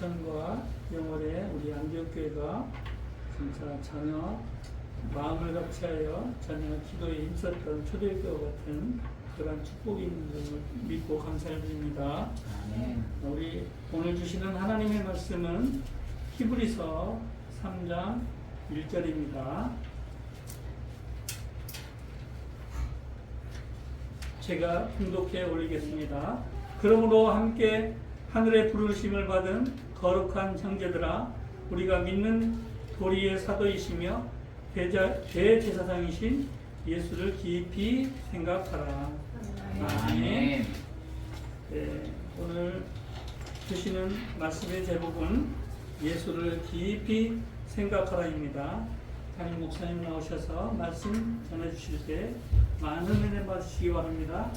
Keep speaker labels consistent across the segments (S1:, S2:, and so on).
S1: 부천과 영월의 우리 안디옥교회가 진짜 전혀 마음을 같이하여 전혀 기도에 힘썼던 초대교회와 같은 그런 축복이 있는 점을 믿고 감사를 드립니다. 우리 오늘 주시는 하나님의 말씀은 히브리서 3장 1절입니다. 제가 봉독해 올리겠습니다. 그러므로 함께 하늘의 부르심을 받은 거룩한 형제들아, 우리가 믿는 도리의 사도이시며 대제사장이신 예수를 깊이 생각하라. 아멘. 네, 오늘 주시는 말씀의 제목은 예수를 깊이 생각하라입니다. 담임 목사님 나오셔서 말씀 전해주실 때 많은 은혜 받으시기 바랍니다.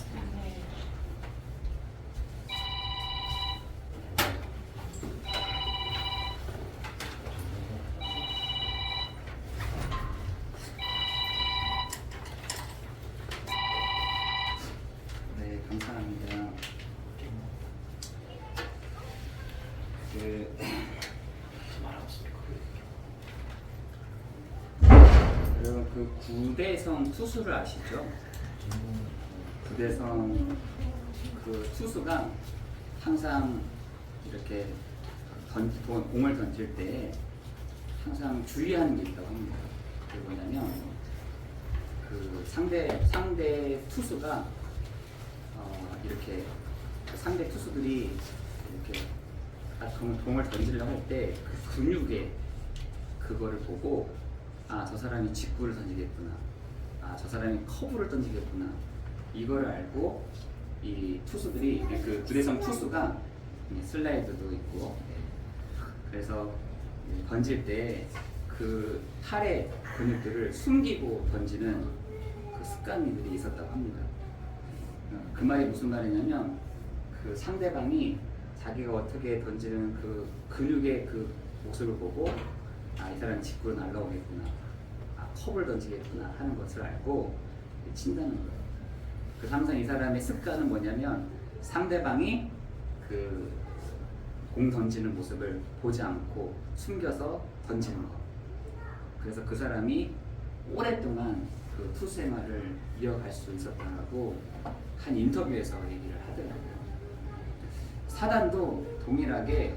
S2: 네, 감사합니다. 여러분 그 구대성 투수를 아시죠? 구대성 그 투수가 항상 이렇게 공을 던질 때 항상 주의하는 게 있다고 합니다. 그게 뭐냐면 그 상대 투수가 이렇게 상대 투수들이 이렇게 공을 던지려고 할 때 그 근육에 그거를 보고 저 사람이 직구를 던지겠구나, 저 사람이 커브를 던지겠구나, 이걸 알고 이 투수들이 그 구대성 투수가 슬라이드도 있고, 그래서 던질 때 그 팔의 근육들을 숨기고 던지는 그 습관들이 있었다고 합니다. 그 말이 무슨 말이냐면 그 상대방이 자기가 어떻게 던지는 그 근육의 그 모습을 보고 이 사람이 직구를 날라오겠구나, 컵을 던지겠구나 하는 것을 알고 친다는 거예요. 그래서 항상 이 사람의 습관은 뭐냐면 상대방이 그 공 던지는 모습을 보지 않고 숨겨서 던지는 거. 그래서 그 사람이 오랫동안 그 투수 생활을 이어갈 수 있었다고 한 인터뷰에서 얘기를 하더라고요. 사단도 동일하게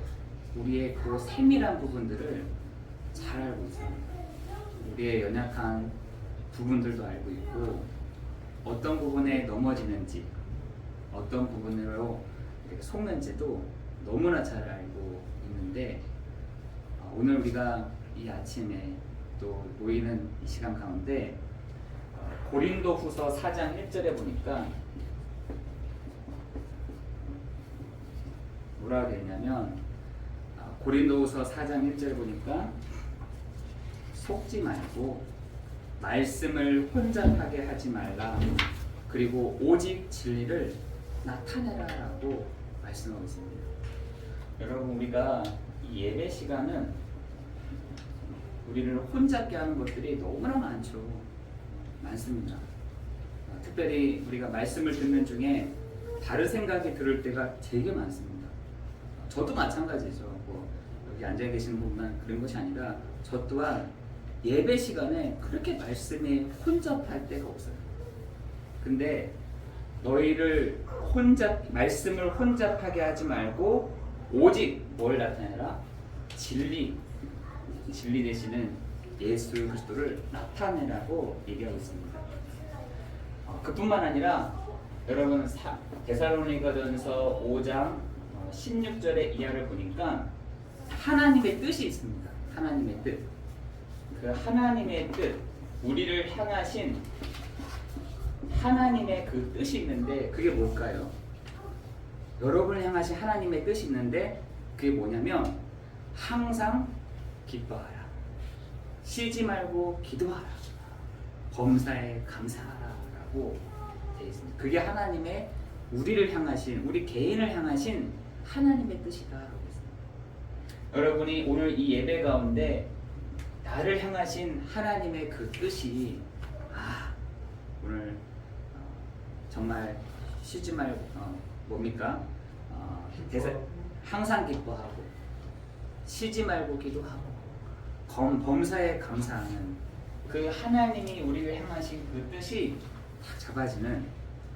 S2: 우리의 그 세밀한 부분들을 잘 알고 있습니다. 우리의 연약한 부분들도 알고 있고, 어떤 부분에 넘어지는지, 어떤 부분으로 속는지도 너무나 잘 알고 있는데, 오늘 우리가 이 아침에 또 모이는 이 시간 가운데 고린도후서 4장 1절에 보니까 뭐라 되냐면, 고린도후서 4장 1절에 보니까 속지 말고 말씀을 혼잡하게 하지 말라, 그리고 오직 진리를 나타내라 라고 말씀하고 있습니다. 여러분, 우리가 이 예배 시간은 우리를 혼잡게 하는 것들이 너무나 많습니다. 특별히 우리가 말씀을 듣는 중에 다른 생각이 들을 때가 되게 많습니다. 저도 마찬가지죠. 여기 앉아 계시는 분만 그런 것이 아니라 저 또한 예배 시간에 그렇게 말씀에 혼잡할 때가 없어요. 근데 너희를 말씀을 혼잡하게 하지 말고 오직 뭘 나타내라? 진리 되시는 예수 그리스도를 나타내라고 얘기하고 있습니다. 그뿐만 아니라 여러분 데살로니가전서 5장 16절의 이하를 보니까 하나님의 뜻이 있습니다. 하나님의 뜻. 그 하나님의 뜻, 우리를 향하신 하나님의 그 뜻이 있는데 그게 뭘까요? 여러분을 향하신 하나님의 뜻이 있는데 그게 뭐냐면 항상 기뻐하라, 쉬지 말고 기도하라, 범사에 감사하라 라고 되어 있습니다. 그게 하나님의 우리를 향하신, 우리 개인을 향하신 하나님의 뜻이다 라고 했습니다. 여러분이 오늘 이 예배 가운데 나를 향하신 하나님의 그 뜻이 오늘 정말 쉬지 말고 뭡니까? 항상 기뻐하고 쉬지 말고 기도하고 범사에 감사하는 그 하나님이 우리를 향하신 그 뜻이 딱 잡아지는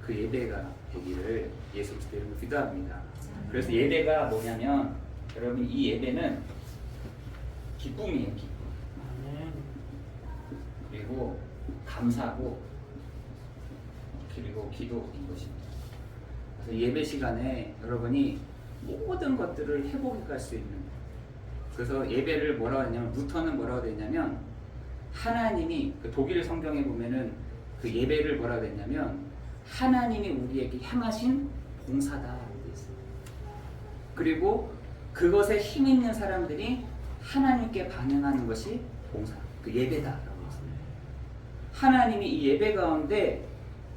S2: 그 예배가 되기를 예수 그리스도 이름으로 기도합니다. 그래서 예배가 뭐냐면 여러분 이 예배는 기쁨이에요. 기쁨. 그리고 감사고 그리고 기도인 것입니다. 그래서 예배 시간에 여러분이 모든 것들을 회복할 수 있는, 그래서 예배를 뭐라고 하냐면 루터는 뭐라고 되냐면 하나님이 그 독일 성경에 보면은 그 예배를 뭐라고 했냐면 하나님이 우리에게 향하신 봉사다라고 되어 있어요. 그리고 그것에 힘 있는 사람들이 하나님께 반응하는 것이 봉사, 그 예배다라고 했습니다. 하나님이 이 예배 가운데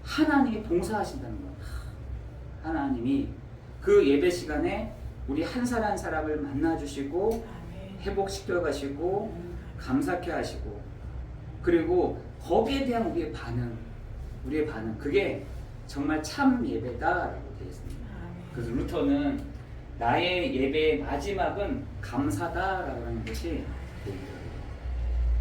S2: 하나님이 봉사하신다는 거예요. 하나님이 그 예배 시간에 우리 한 사람 한 사람을 만나 주시고 회복시켜 가시고 감사케 하시고, 그리고 거기에 대한 우리의 반응 그게 정말 참 예배다라고 되어 있습니다. 그래서 루터는 나의 예배의 마지막은 감사다라고 하는 것이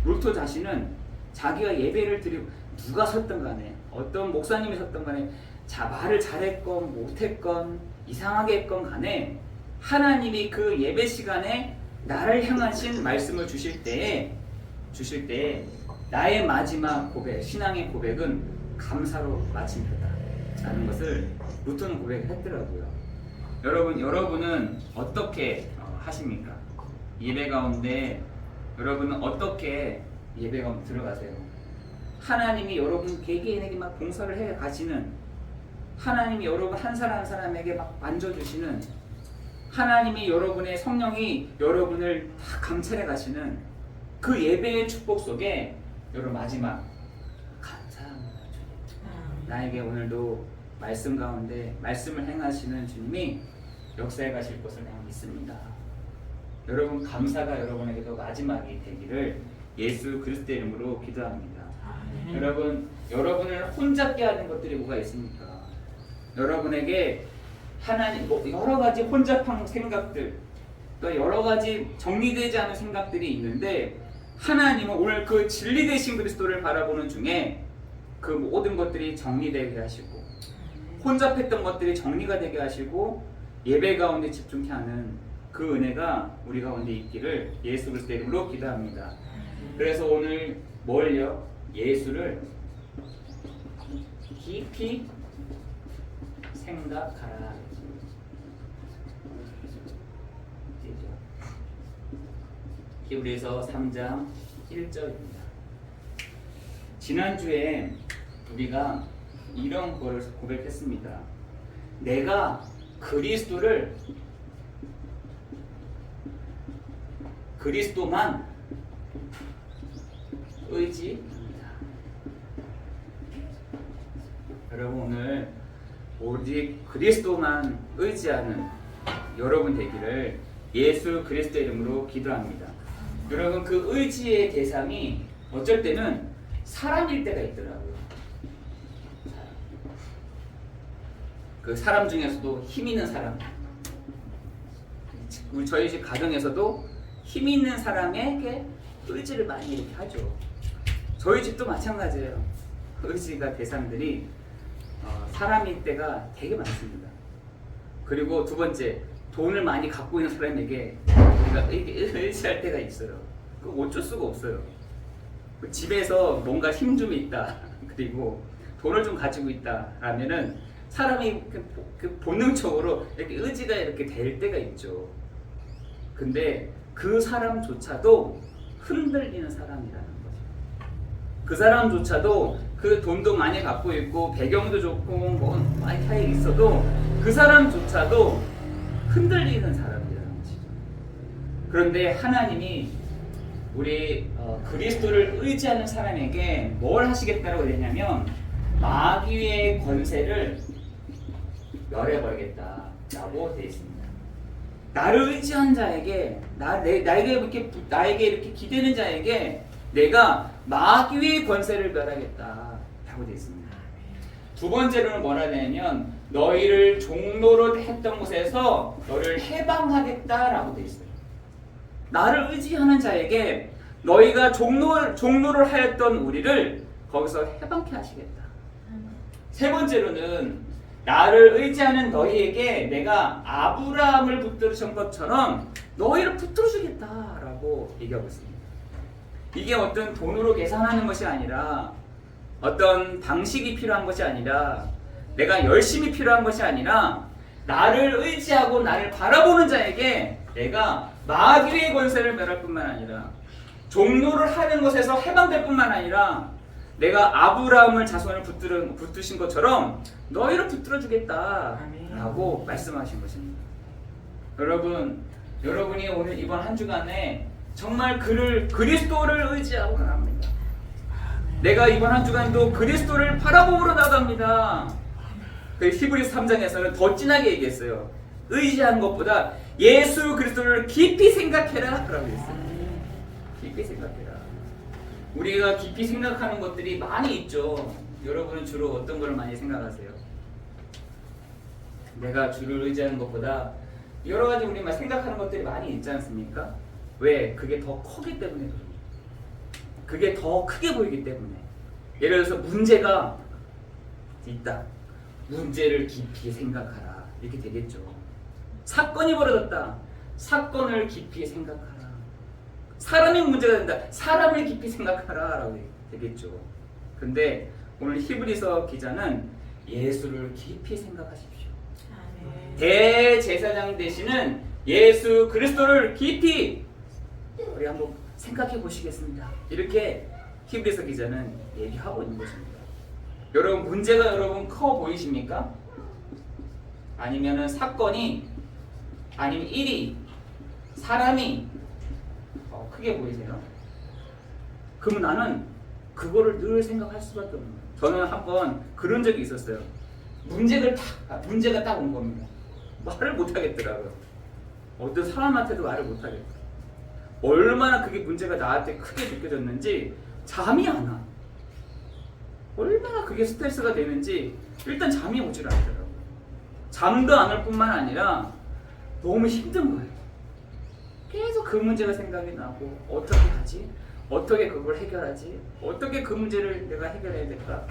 S2: 루터 자신은 자기가 예배를 드리고 누가 섰던 간에 어떤 목사님이 섰던 간에 말을 잘했건 못했건 이상하게 했건 간에 하나님이 그 예배 시간에 나를 향하신 말씀을 주실 때에 나의 마지막 고백, 신앙의 고백은 감사로 마칩니다 라는 것을 루터는 고백했더라고요. 여러분은 어떻게 하십니까? 예배 가운데 여러분은 어떻게 예배 가운데 들어가세요? 하나님이 여러분 개개인에게 막 봉사를 해 가시는, 하나님이 여러분 한 사람 한 사람에게 막 만져주시는, 하나님이 여러분의 성령이 여러분을 다 감찰해 가시는 그 예배의 축복 속에 여러분 마지막 감사합니다 주님. 나에게 오늘도 말씀 가운데 말씀을 행하시는 주님이 역사해 가실 것을 내가 믿습니다. 여러분 감사가 여러분에게도 마지막이 되기를 예수 그리스도의 이름으로 기도합니다. 여러분을 혼잡게 하는 것들이 뭐가 있습니까? 여러분에게 하나님 여러 가지 혼잡한 생각들, 또 여러 가지 정리되지 않은 생각들이 있는데 하나님은 오늘 그 진리 되신 그리스도를 바라보는 중에 그 모든 것들이 정리되게 하시고 혼잡했던 것들이 정리가 되게 하시고 예배 가운데 집중케 하는 그 은혜가 우리 가운데 있기를 예수 그리스도의 이름으로 기도합니다. 그래서 오늘 뭘요? 예수를 깊이 생각하라. 히브리서 3장 1절입니다. 지난주에 우리가 이런 거를 고백했습니다. 내가 그리스도만 의지합니다. 여러분 오늘 오직 그리스도만 의지하는 여러분 되기를 예수 그리스도의 이름으로 기도합니다. 여러분 그 의지의 대상이 어쩔 때는 사람일 때가 있더라고요. 그 사람 중에서도 힘 있는 사람, 저희 집 가정에서도 힘 있는 사람에게 의지를 많이 이렇게 하죠. 저희 집도 마찬가지예요. 의지가 대상들이 사람일 때가 되게 많습니다. 그리고 두 번째, 돈을 많이 갖고 있는 사람에게 우리가 의지할 때가 있어요. 그거 어쩔 수가 없어요. 집에서 뭔가 힘 좀 있다, 그리고 돈을 좀 가지고 있다 라면은 사람이 본능적으로 이렇게 의지가 이렇게 될 때가 있죠. 근데 그 사람조차도 흔들리는 사람이라는 거죠. 그 사람조차도 그 돈도 많이 갖고 있고 배경도 좋고 뭐 많이 차이 있어도 그 사람조차도 흔들리는 사람이라는 것이죠. 그런데 하나님이 우리 그리스도를 의지하는 사람에게 뭘 하시겠다고 그랬냐면 마귀의 권세를 멸해버리겠다라고 되어 있습니다. 나를 의지한 자에게, 나에게 이렇게 기대는 자에게 내가 마귀의 권세를 멸하겠다라고 되어 있습니다. 두 번째로는 뭐라 하냐면 너희를 종로로 했던 곳에서 너를 해방하겠다라고 되어 있어요. 나를 의지하는 자에게 너희가 종로를 하였던 우리를 거기서 해방케 하시겠다. 세 번째로는 나를 의지하는 너희에게 내가 아브라함을 붙들으신 것처럼 너희를 붙들어주겠다라고 얘기하고 있습니다. 이게 어떤 돈으로 계산하는 것이 아니라 어떤 방식이 필요한 것이 아니라 내가 열심히 필요한 것이 아니라 나를 의지하고 나를 바라보는 자에게 내가 마귀의 권세를 멸할 뿐만 아니라 종로를 하는 것에서 해방될 뿐만 아니라 내가 아브라함을 자손을 붙드신 것처럼 너희를 붙들어주겠다라고 말씀하신 것입니다. 여러분이 오늘 이번 한 주간에 정말 그리스도를 의지하고 나갑니다. 내가 이번 한 주간도 그리스도를 바라보러 나갑니다. 그 히브리서 3장에서는 더 진하게 얘기했어요. 의지하는 것보다 예수 그리스도를 깊이 생각해라 라고 했어요. 깊이 생각해라. 우리가 깊이 생각하는 것들이 많이 있죠. 여러분은 주로 어떤 걸 많이 생각하세요? 내가 주를 의지하는 것보다 여러 가지 우리 생각하는 것들이 많이 있지 않습니까? 왜? 그게 더 크기 때문에 그럽니다. 그게 더 크게 보이기 때문에. 예를 들어서 문제가 있다. 문제를 깊이 생각하라. 이렇게 되겠죠. 사건이 벌어졌다. 사건을 깊이 생각하라. 사람이 문제가 된다. 사람을 깊이 생각하라. 라고 되겠죠. 근데 오늘 히브리서 기자는 예수를 깊이 생각하십시오. 대제사장 되시는 예수 그리스도를 깊이 우리 한번 생각해 보시겠습니다. 이렇게 히브리서 기자는 얘기하고 있는 것입니다. 여러분 문제가 커 보이십니까? 아니면은 사건이 아니면 일이 사람이 크게 보이세요? 그럼 나는 그거를 늘 생각할 수밖에 없는 거예요. 저는 한번 그런 적이 있었어요. 문제가 딱 온 겁니다. 말을 못 하겠더라고요. 어떤 사람한테도 말을 못 하겠더라고요. 얼마나 그게 문제가 나한테 크게 느껴졌는지 잠이 안 와. 얼마나 그게 스트레스가 되는지 일단 잠이 오질 않더라고요. 잠도 안 올 뿐만 아니라 너무 힘든 거예요. 계속 그 문제가 생각이 나고 어떻게 하지? 어떻게 그걸 해결하지? 어떻게 그 문제를 내가 해결해야 될까?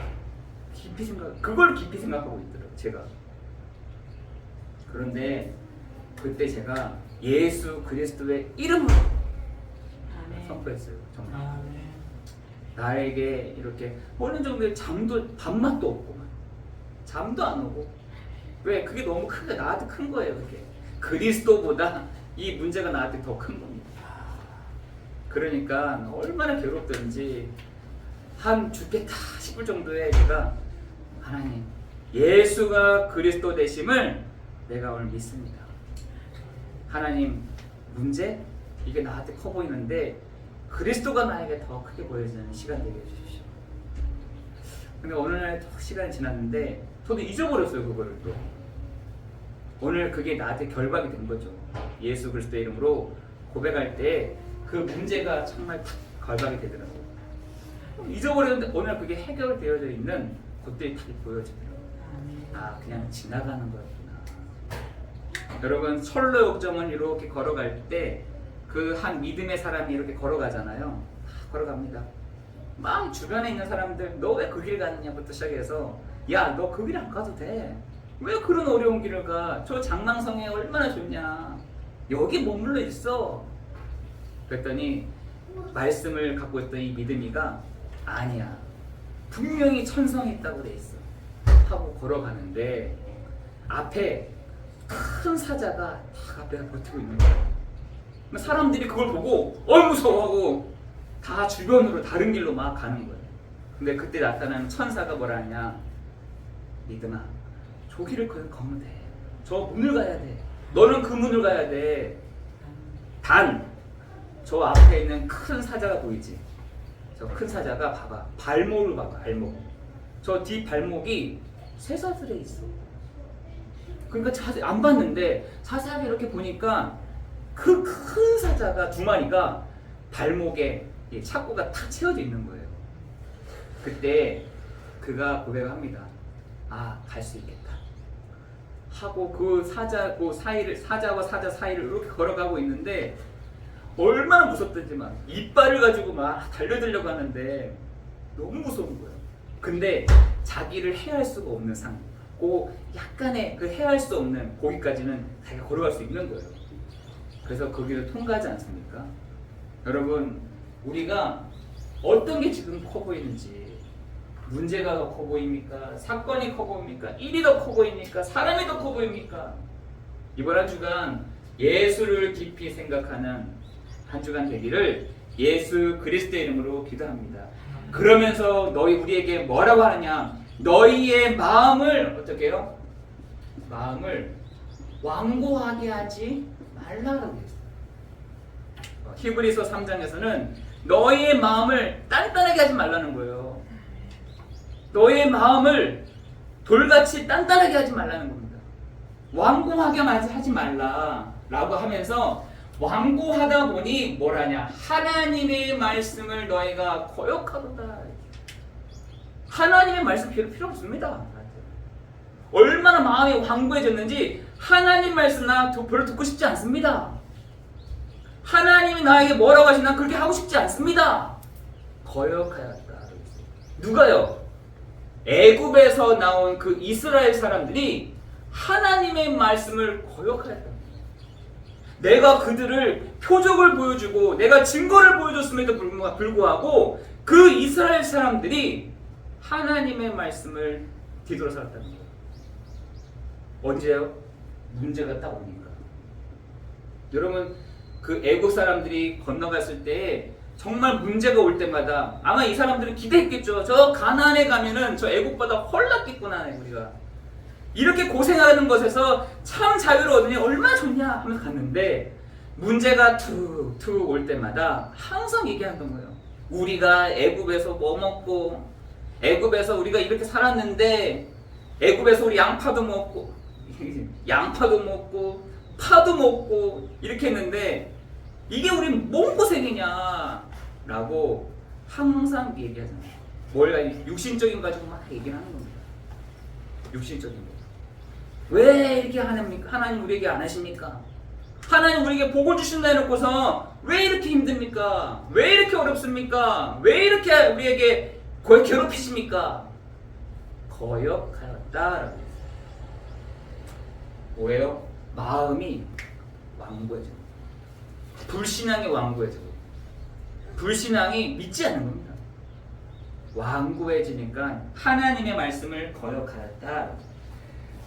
S2: 그걸 깊이 생각하고 있더라고요. 제가. 그런데 그때 제가 예수 그리스도의 이름으로 선포했어요. 정말. 나에게 이렇게 어느 정도의 밥맛도 없고 잠도 안 오고 왜? 그게 너무 나한테 큰 거예요. 그게 그리스도보다 이 문제가 나한테 더 큰 겁니다. 그러니까 얼마나 괴롭든지 한 죽겠다 싶을 정도의 제가 하나님 예수가 그리스도 되심을 내가 오늘 믿습니다. 하나님 문제? 이게 나한테 커 보이는데 그리스도가 나에게 더 크게 보여지는 시간 되게 해주십시오. 근데 어느 날 시간이 지났는데 저도 잊어버렸어요. 그거를 또 오늘 그게 나한테 결박이 된 거죠. 예수 그리스도의 이름으로 고백할 때 그 문제가 정말 결박이 되더라고요. 잊어버렸는데 오늘 그게 해결되어져 있는 것들이 다 보여지더라고요. 아 그냥 지나가는 거였구나. 여러분 철로 역정을 이렇게 걸어갈 때 그 한 믿음의 사람이 이렇게 걸어가잖아요. 걸어갑니다. 막 주변에 있는 사람들 너 왜 그 길 가느냐부터 시작해서 야 너 그 길 안 가도 돼. 왜 그런 어려운 길을 가? 저 장망성에 얼마나 좋냐. 여기 머물러 있어. 그랬더니 말씀을 갖고 있던 이 믿음이가 아니야. 분명히 천성이 있다고 돼 있어. 하고 걸어가는데 앞에 큰 사자가 딱 앞에 버티고 있는 거야. 사람들이 그걸 보고 무서워하고 다 주변으로 다른 길로 막 가는 거예요. 근데 그때 나타나는 천사가 뭐라 하냐. 믿음아 저 길을 건너면 돼. 저 문을 가야 돼. 너는 그 문을 가야 돼. 단 저 앞에 있는 큰 사자가 보이지? 저 큰 사자가 봐봐. 발목을 봐봐. 발목. 저 뒷 발목이 쇠사슬에 있어. 그러니까 자세히 안 봤는데 자세하게 이렇게 보니까 그 큰 사자가 두 마리가 발목에 착고가 탁 채워져 있는 거예요. 그때 그가 고백을 합니다. 아, 갈 수 있겠다. 하고 그 사자와 사자 사이를 이렇게 걸어가고 있는데 얼마나 무섭든지 막 이빨을 가지고 막 달려들려고 하는데 너무 무서운 거예요. 근데 자기를 해할 수가 없는 상황, 그 약간의 그 해할 수 없는 거기까지는 자기가 걸어갈 수 있는 거예요. 그래서 거기를 통과하지 않습니까? 여러분, 우리가 어떤 게 지금 커 보이는지, 문제가 더 커 보입니까? 사건이 커 보입니까? 일이 더 커 보입니까? 사람이 더 커 보입니까? 이번 한 주간 예수를 깊이 생각하는 한 주간 되기를 예수 그리스도의 이름으로 기도합니다. 그러면서 우리에게 뭐라고 하느냐? 너희의 마음을 어떻게 해요? 마음을 완고하게 하지 말라라고 했어요. 히브리서 3장에서는 너희의 마음을 단단하게 하지 말라는 거예요. 너희의 마음을 돌같이 단단하게 하지 말라는 겁니다. 완고하게 하지 말라라고 하면서 완고하다 보니 뭐라냐? 하나님의 말씀을 너희가 거역하도다. 하나님의 말씀 필요 없습니다. 얼마나 마음이 완고해졌는지 하나님 말씀 나 별로 듣고 싶지 않습니다. 하나님이 나에게 뭐라고 하시나 그렇게 하고 싶지 않습니다. 거역하였다. 누가요? 애굽에서 나온 그 이스라엘 사람들이 하나님의 말씀을 거역하였다. 내가 그들을 표적을 보여주고 내가 증거를 보여줬음에도 불구하고 그 이스라엘 사람들이 하나님의 말씀을 뒤돌아서었다는 거예요. 언제요? 문제가 딱 오니까. 여러분, 그 애국 사람들이 건너갔을 때 정말 문제가 올 때마다 아마 이 사람들은 기대했겠죠. 저 가나안에 가면은 저 애국보다 훨 낫겠구나. 우리가 이렇게 고생하는 것에서 참 자유를 얻으니 얼마나 좋냐 하면서 갔는데 문제가 툭툭 올 때마다 항상 얘기하는 거예요. 우리가 애국에서 뭐 먹고, 애국에서 우리가 이렇게 살았는데, 애국에서 우리 양파도 먹고 파도 먹고 이렇게 했는데 이게 우리 뭔 고생이냐 라고 항상 얘기하잖아요. 뭘 육신적인 거 가지고 막 얘기를 하는 겁니다. 육신적인 거. 왜 이렇게 하나님 우리에게 안 하십니까? 하나님 우리에게 복을 주신다 해놓고서 왜 이렇게 힘듭니까? 왜 이렇게 어렵습니까? 왜 이렇게 우리에게 괴롭히십니까? 거역하였다라고 했어요. 뭐예요? 마음이 완고해져. 불신앙이 완고해져. 불신앙이 믿지 않는 겁니다. 완고해지니까 하나님의 말씀을 거역하였다.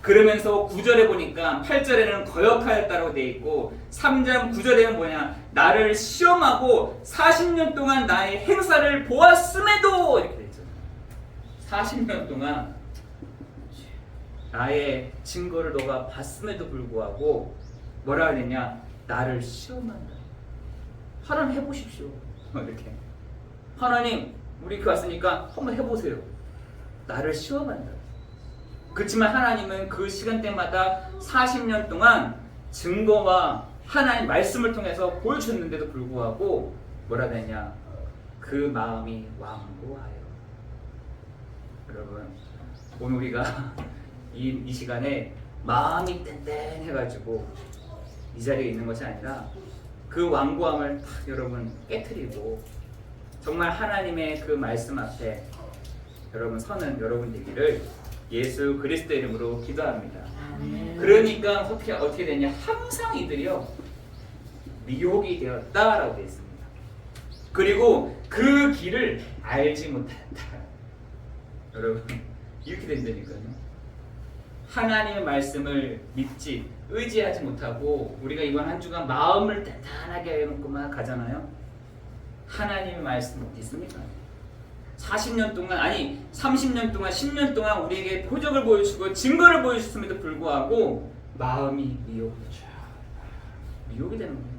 S2: 그러면서 9절에 보니까 8절에는 거역하였다라고 되어 있고 3장 9절에는 뭐냐? 나를 시험하고 40년 동안 나의 행사를 보았음에도 이렇게 되어 있잖아요. 40년 동안 나의 증거를 너가 봤음에도 불구하고 뭐라 그랬냐? 나를 시험한다. 하나님 해보십시오. 이렇게. 하나님 우리 이렇게 왔으니까 한번 해보세요. 나를 시험한다. 그렇지만 하나님은 그 시간대마다 40년 동안 증거와 하나님 말씀을 통해서 보여주셨는데도 불구하고 뭐라 되냐? 그 마음이 완고하여. 여러분, 오늘 우리가 이 시간에 마음이 땡땡해가지고 이 자리에 있는 것이 아니라 그 완고함을 딱 여러분 깨트리고 정말 하나님의 그 말씀 앞에 여러분 서는 여러분 되기를 예수 그리스도의 이름으로 기도합니다. 그러니까 어떻게 되냐? 항상 이들이요 미혹이 되었다라고 되어 있습니다. 그리고 그 길을 알지 못했다. 여러분 이렇게 된다니까요. 하나님의 말씀을 믿지 의지하지 못하고 우리가 이번 한 주간 마음을 단단하게 해놓고만 가잖아요. 하나님의 말씀 어디 있습니까? 40년 동안 아니 30년 동안 10년 동안 우리에게 표적을 보여주고 증거를 보여주셨음에도 불구하고 마음이 미혹이 되는 겁니다.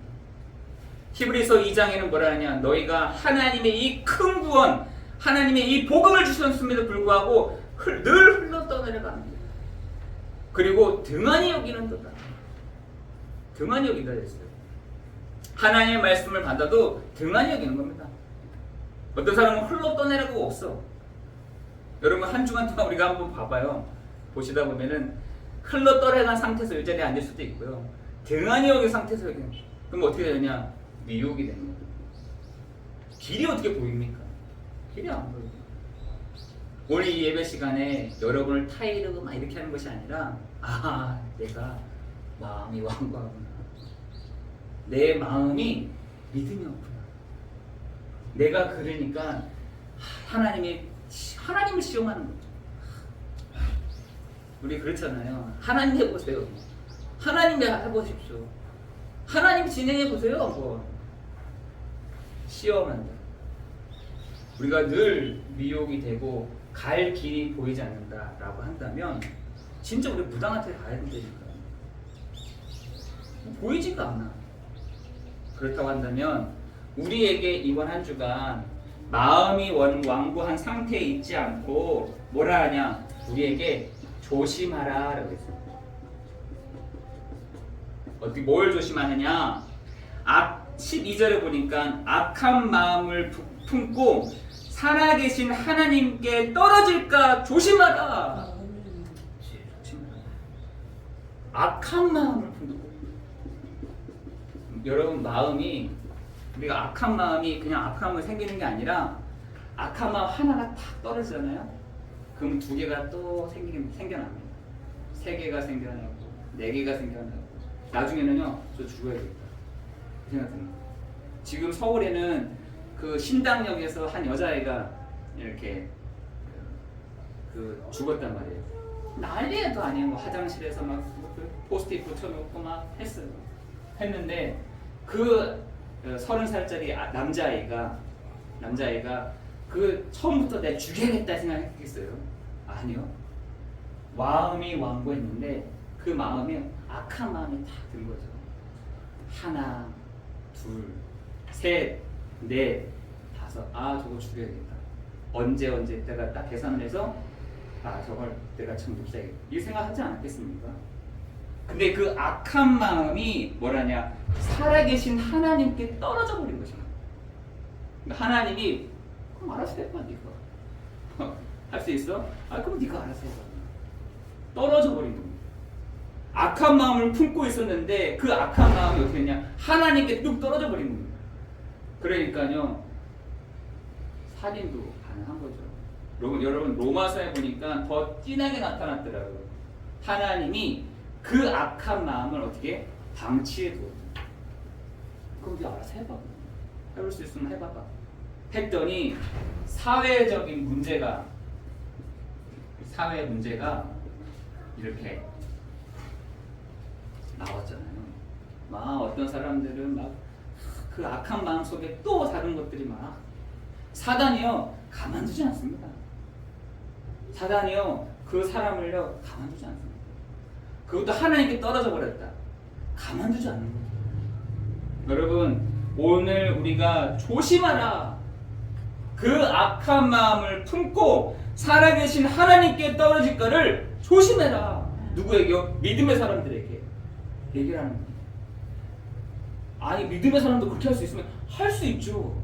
S2: 히브리서 2장에는 뭐라 하냐? 너희가 하나님의 이 큰 구원 하나님의 이 복음을 주셨음에도 불구하고 늘 흘러 떠내려갑니다. 그리고 등한히 여기는도다. 등한히 여기다 했어요. 하나님의 말씀을 받아도 등한히 여기는 겁니다. 어떤 사람은 흘러 떠내려고 없어. 여러분 한 주간 동안 우리가 한번 봐봐요. 보시다 보면은 흘러 떠내간 상태에서 이 자리에 앉을 수도 있고요. 등한히 여긴 상태에서 여기. 그럼 어떻게 되냐? 미혹이 되는 거예요. 길이 어떻게 보입니까? 길이 안 보여요. 오늘 이 예배 시간에 여러분을 타이르고 막 이렇게 하는 것이 아니라 내가 마음이 완고하구나. 내 마음이 믿음이 없구나. 내가 그러니까 하나님을 시험하는 거죠. 우리 그렇잖아요. 하나님 해보세요. 하나님 해보십시오. 하나님 진행해보세요. 한번. 시험한다. 우리가 늘 미혹이 되고 갈 길이 보이지 않는다라고 한다면 진짜 우리 무당한테 가야 된다니까. 보이지가 않아. 그렇다고 한다면 우리에게 이번 한 주간 마음이 완고한 상태에 있지 않고 뭐라 하냐? 우리에게 조심하라 라고 했습니다. 어떻게 뭘 조심하느냐? 12절에 보니까 악한 마음을 품고 살아계신 하나님께 떨어질까 조심하라. 조심하라. 악한 마음을 품고. 여러분 마음이 우리가 악한 마음이 그냥 악한 마음이 생기는 게 아니라 악한 마음 하나가 탁 떨어지잖아요. 그럼 두 개가 또 생겨납니다. 세 개가 생겨나고 네 개가 생겨나고 나중에는요 저 죽어야겠다 그 생각 듭니다. 지금 서울에는 그 신당역에서 한 여자애가 이렇게 죽었단 말이에요. 난리도 아니에요. 뭐 화장실에서 막 포스트잇 붙여놓고 막 했는데 그 30살짜리 남자아이가 그 처음부터 내가 죽여야겠다 생각했겠어요? 아니요. 마음이 완고했는데 그 마음에 악한 마음이 탁 든 거죠. 하나, 둘, 셋, 넷, 다섯. 저거 죽여야겠다. 언제 내가 딱 계산을 해서 저걸 내가 참 묵사야겠다. 이 생각하지 않았겠습니까? 근데 그 악한 마음이 뭐라냐? 살아계신 하나님께 떨어져 버린 것입니다. 그러니까 하나님이 그럼 알아서 해봐 네가. 할 수 있어? 그럼 네가 알아서 해봐. 떨어져 버린 겁니다. 악한 마음을 품고 있었는데 그 악한 마음이 어떻게 했냐? 하나님께 뚝 떨어져 버린 겁니다. 그러니까요 살인도 가능한 거죠. 여러분 로마서에 보니까 더 진하게 나타났더라고요. 하나님이 그 악한 마음을 어떻게 방치해 두었다. 그럼 네가 알아서 해봐. 해볼 수 있으면 해봐봐. 했더니 사회 문제가 이렇게 나왔잖아요. 어떤 사람들은 막 그 악한 마음 속에 또 다른 것들이 막 사단이요 가만두지 않습니다. 사단이요 그 사람을요 가만두지 않습니다. 그것도 하나님께 떨어져 버렸다. 가만두지 않는 거죠. 여러분 오늘 우리가 조심하라. 그 악한 마음을 품고 살아계신 하나님께 떨어질까를 조심해라. 누구에게요? 믿음의 사람들에게 얘기를 하는 거예요. 믿음의 사람도 그렇게 할 수 있으면 할 수 있죠.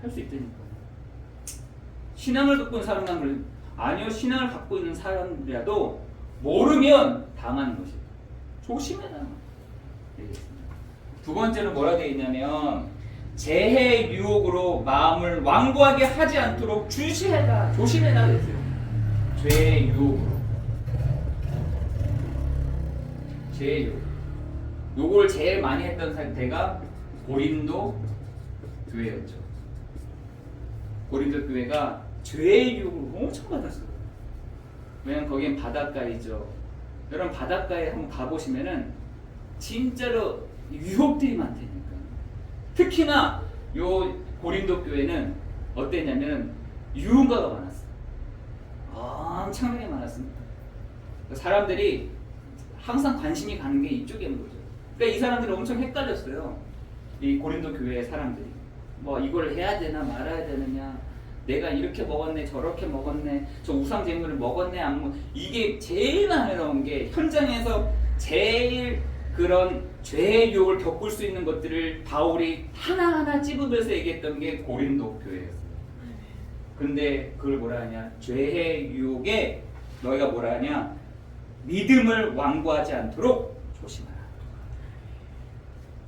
S2: 할 수 있다니까요. 신앙을 갖고 있는 사람만 그래요. 아니요, 신앙을 갖고 있는 사람이라도 모르면 당하는 것이에요. 조심해라. 얘기했습니다. 두 번째로 뭐라 되어 있냐면 재해 유혹으로 마음을 완고하게 하지 않도록 주시해라. 조심해라 그랬어요. 죄의 유혹으로. 죄의 유혹. 요걸 제일 많이 했던 상태가 고린도 교회였죠. 고린도 교회가 죄의 유혹을 엄청 받았어요. 왜냐면 거긴 바닷가이죠. 여러분 바닷가에 한번 가보시면은 진짜로 유혹들이 많다니까. 특히나 요 고린도 교회는 어땠냐면 유흥가가 많았어요. 엄청나게 많았습니다. 사람들이 항상 관심이 가는 게 이쪽이었는 거죠. 그러니까 이 사람들이 엄청 헷갈렸어요. 이 고린도 교회의 사람들이 이걸 해야 되나 말아야 되느냐, 내가 이렇게 먹었네 저렇게 먹었네, 저 우상 제물을 먹었네 안 먹. 이게 제일 많이 나온 게 현장에서 제일 그런 죄의 유혹을 겪을 수 있는 것들을 바울이 하나하나 찝으면서 얘기했던 게 고린도 교회였어요. 근데 그걸 뭐라 하냐? 죄의 유혹에 너희가 뭐라 하냐? 믿음을 완고하지 않도록 조심하라.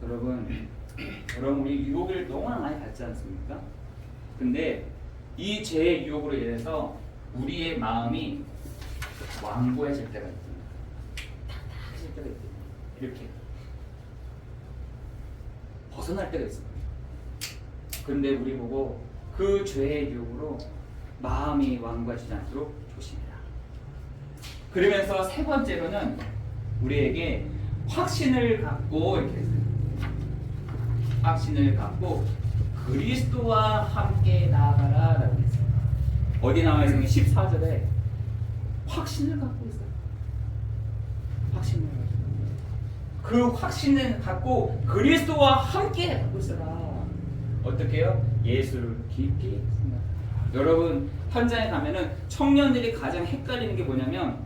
S2: 여러분 여러분 우리 유혹을 너무나 많이 받지 않습니까? 근데 이 죄의 유혹으로 인해서 우리의 마음이 완고해질 때가 있습니다. 탁탁해질 때가 있습니다. 이렇게 벗어날 때가 있습니다. 그런데 우리 보고 그 죄의 유혹으로 마음이 완고하지 않도록 조심해라. 그러면서 세 번째로는 우리에게 확신을 갖고 이렇게 했어요. 확신을 갖고 그리스도와 함께 나아가라 라고 했어요. 어디 나와 있어요? 14절에 확신을 갖고 있어요. 확신을 갖고. 그 확신을 갖고 그리스도와 함께 갖고 있어라. 어떻게 해요? 예수를 깊이 생각하라. 여러분 현장에 가면은 청년들이 가장 헷갈리는 게 뭐냐면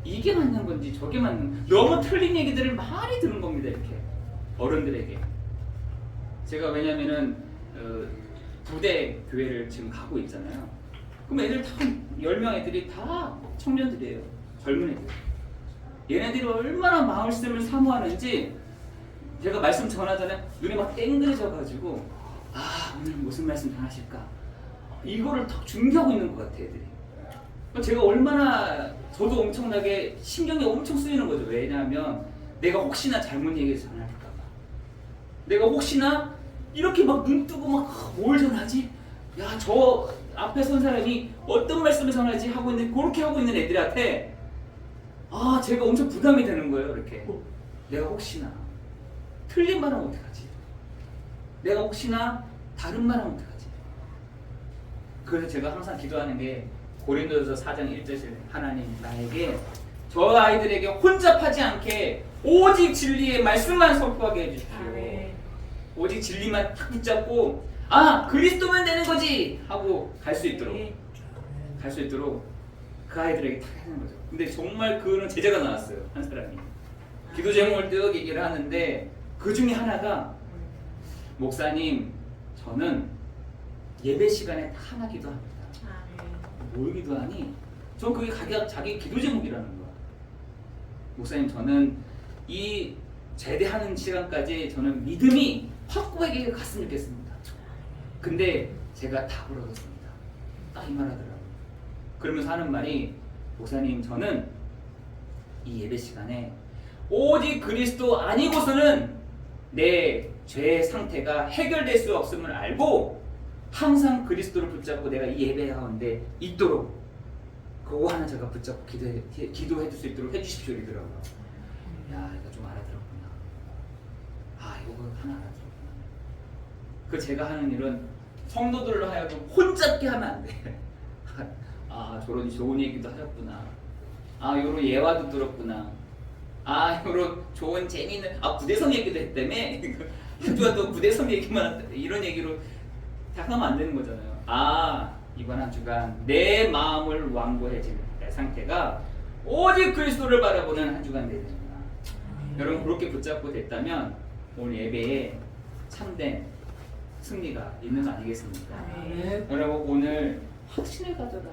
S2: 이게 맞는 건지 저게 맞는 너무 틀린 얘기들을 많이 들은 겁니다. 이렇게 어른들에게. 제가 왜냐면은 부대 교회를 지금 가고 있잖아요. 그럼 애들 다 10명 애들이 다 청년들이에요. 젊은 애들. 얘네들이 얼마나 말씀을 사모하는지 제가 말씀 전하잖아요. 눈이 막 땡그려져 가지고 오늘 무슨 말씀 전하실까? 이거를 더 준비하고 있는 것 같아요, 애들이. 제가 얼마나 저도 엄청나게 신경이 엄청 쓰이는 거죠. 왜냐하면 내가 혹시나 잘못 얘기를 전할까 봐. 내가 혹시나 이렇게 막 눈 뜨고 막 뭘 전하지? 야, 저 앞에 선 사람이 어떤 말씀을 전하지 하고 있는 그렇게 하고 있는 애들한테 제가 엄청 부담이 되는 거예요. 이렇게 내가 혹시나 틀린 말 하면 어떡하지? 내가 혹시나 다른 말 하면 어떡하지? 그래서 제가 항상 기도하는 게 고린도서 4장 1절 하나님 나에게 저 아이들에게 혼잡하지 않게 오직 진리의 말씀만 선포하게 해주십시오. 오직 진리만 딱 붙잡고 그리스도만 되는 거지 하고 갈 수 있도록 그 아이들에게 딱 하는 거죠. 근데 정말 그는 제자가 나왔어요. 한 사람이 기도 제목을 쭉 얘기를 하는데 그 중에 하나가 목사님 저는 예배 시간에 딱 하나 기도합니다. 뭘 기도하니? 전 그게 자기 기도 제목이라는 거야. 목사님 저는 이 제대하는 시간까지 저는 믿음이 확고하게 갔으면 좋겠습니다. 근데 제가 답을 얻었습니다. 딱 이 말 하더라고요. 그러면서 하는 말이 목사님 저는 이 예배 시간에 오직 그리스도 아니고서는 내 죄의 상태가 해결될 수 없음을 알고 항상 그리스도를 붙잡고 내가 이 예배 가운데 있도록 그거 하나 제가 붙잡고 기도해 줄 수 있도록 해주십시오 이러더라고요. 야 이거 좀 알아들었구나. 이거 하나 알아들었구나. 그 제가 하는 일은 성도들로 하여금 혼잡게 하면 안 돼. 저런 좋은 얘기도 하셨구나. 요런 예화도 들었구나. 요런 좋은 재미있는 부대성 얘기도 했다며. 한 주간 또 부대성 얘기만 이런 얘기로 하면 안 되는 거잖아요. 이번 한 주간 내 마음을 완고해질 상태가 오직 그리스도를 바라보는 한 주간 되야 됩니다. 여러분 그렇게 붙잡고 됐다면 오늘 예배에 참된 승리가 있는 거 아니겠습니까? 여러분 오늘 확신을 가져라.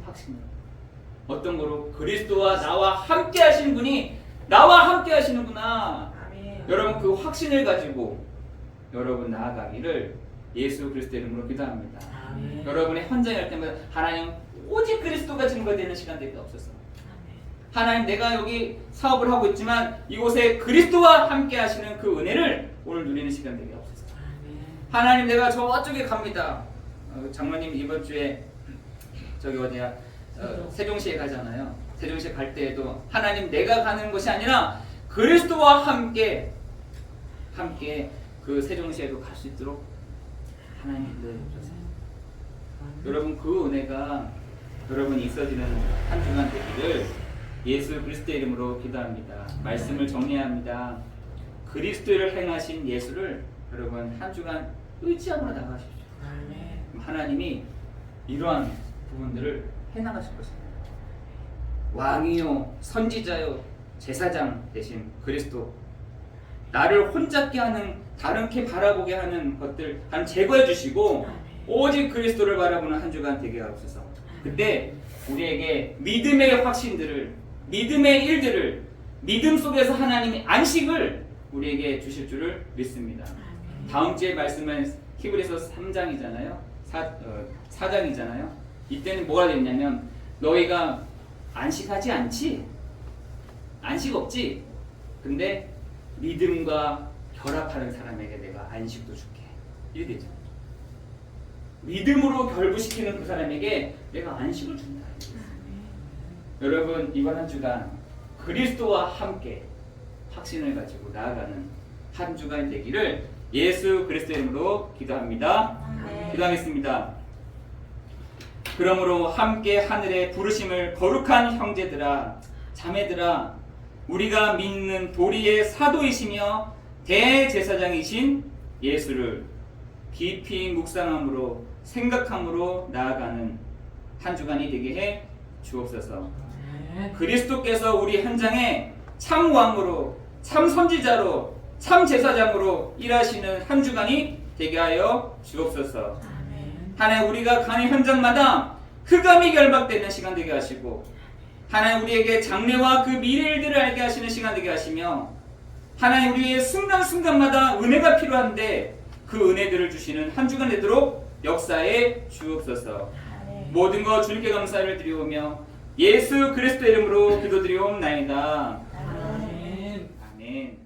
S2: 확신을. 어떤 거로? 그리스도와 나와 함께 하시는 분이 나와 함께 하시는구나. 여러분 그 확신을 가지고 여러분 나아가기를 예수 그리스도 이름으로 기도합니다. 여러분의 현장에 갈 때마다 하나님 오직 그리스도가 증거되는 시간들이 없어서 하나님 내가 여기 사업을 하고 있지만 이곳에 그리스도와 함께 하시는 그 은혜를 오늘 누리는 시간들이 없어서 하나님 내가 저쪽에 갑니다. 장로님 이번 주에 저기 어디야 세종시에 가잖아요. 세종시에 갈 때에도 하나님 내가 가는 것이 아니라 그리스도와 함께 그 세종시에도 갈 수 있도록 하나님 인도해 주세요. 여러분 그 은혜가 여러분이 있어지는 한 주간 되기를 예수 그리스도의 이름으로 기도합니다. 말씀을 정리합니다. 그리스도를 행하신 예수를 여러분 한 주간 의지함으로 나가십시오. 하나님이 이러한 부분들을 해나가실 것입니다. 왕이요 선지자요 제사장 되신 그리스도 나를 혼잡게 하는 다른게 바라보게 하는 것들 한 제거해 주시고 오직 그리스도를 바라보는 한 주간 되게 하옵소서. 그때 우리에게 믿음의 확신들을 믿음의 일들을 믿음 속에서 하나님의 안식을 우리에게 주실 줄을 믿습니다. 다음 주에 말씀은 히브리서 3장이잖아요. 4장이잖아요. 이때는 뭐가 됐냐면 너희가 안식하지 않지? 안식 없지? 근데 믿음과 결합하는 사람에게 내가 안식도 줄게. 이게 되죠. 믿음으로 결부시키는 그 사람에게 내가 안식을 준다. 여러분 이번 한 주간 그리스도와 함께 확신을 가지고 나아가는 한 주간 되기를 예수 그리스도의 이름으로 기도합니다. 기도하겠습니다. 그러므로 함께 하늘의 부르심을 거룩한 형제들아 자매들아 우리가 믿는 도리의 사도이시며 대제사장이신 예수를 깊이 묵상함으로 생각함으로 나아가는 한 주간이 되게 해 주옵소서. 그리스도께서 우리 현장에 참 왕으로 참 선지자로 참 제사장으로 일하시는 한 주간이 되게 하여 주옵소서. 하나님 우리가 가는 현장마다 흑암이 결박되는 시간 되게 하시고 하나님 우리에게 장래와 그 미래일들을 알게 하시는 시간 되게 하시며 하나님 우리의 순간순간마다 은혜가 필요한데 그 은혜들을 주시는 한 주간 되도록 역사에 주옵소서. 모든 것 주님께 감사를 드리오며 예수 그리스도 이름으로 기도드리옵나이다. 아멘.